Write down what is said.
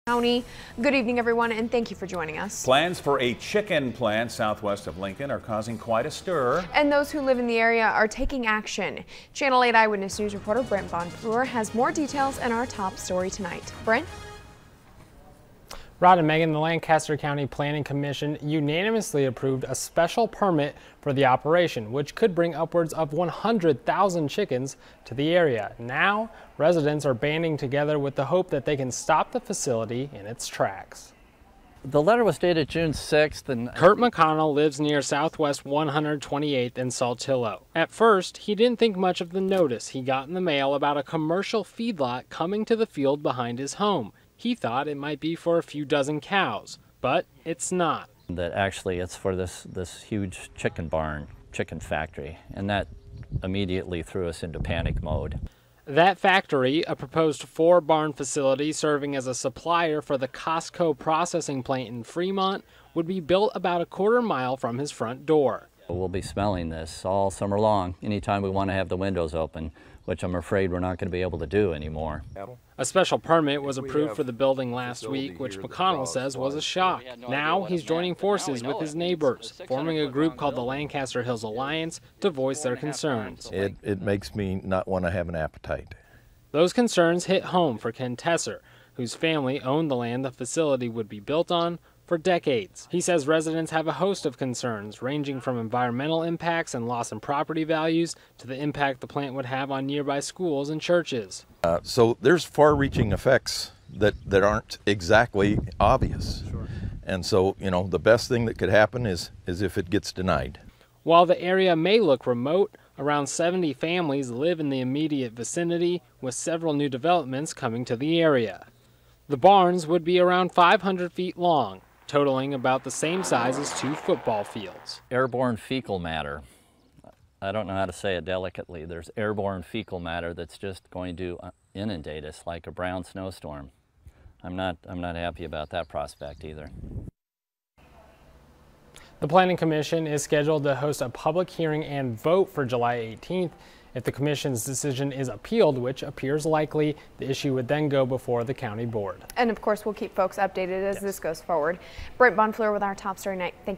County. Good evening, everyone, and thank you for joining us. Plans for a chicken plant southwest of Lincoln are causing quite a stir. And those who live in the area are taking action. Channel 8 Eyewitness News reporter Brent Bonfleur has more details in our top story tonight. Brent? Rod and Megan, the Lancaster County Planning Commission unanimously approved a special permit for the operation, which could bring upwards of 100,000 chickens to the area. Now, residents are banding together with the hope that they can stop the facility in its tracks. The letter was dated June 6th. And Kurt McConnell lives near Southwest 128th in Saltillo. At first, he didn't think much of the notice he got in the mail about a commercial feedlot coming to the field behind his home. He thought it might be for a few dozen cows, but it's not. That actually it's for this huge chicken barn, chicken factory, and that immediately threw us into panic mode. That factory, a proposed 4-barn facility serving as a supplier for the Costco processing plant in Fremont, would be built about a quarter mile from his front door. We'll be smelling this all summer long, anytime we want to have the windows open, which I'm afraid we're not going to be able to do anymore. A special permit was approved for the building last week, which McConnell says was a shock. Now he's joining forces with his neighbors, forming a group called the Lancaster Hills Alliance to voice their concerns. It makes me not want to have an appetite. Those concerns hit home for Ken Tesser, whose family owned the land the facility would be built on for decades. He says residents have a host of concerns, ranging from environmental impacts and loss in property values to the impact the plant would have on nearby schools and churches. So there's far-reaching effects that aren't exactly obvious. Sure. And so, you know, the best thing that could happen is if it gets denied. While the area may look remote, around 70 families live in the immediate vicinity, with several new developments coming to the area. The barns would be around 500 feet long, totaling about the same size as 2 football fields. Airborne fecal matter. I don't know how to say it delicately. There's airborne fecal matter that's just going to inundate us like a brown snowstorm. I'm not happy about that prospect either. The Planning Commission is scheduled to host a public hearing and vote for July 18th. If the Commission's decision is appealed, which appears likely, the issue would then go before the County Board. And of course, we'll keep folks updated as this goes forward. Brent Bonfleur with our top story tonight. Thank you.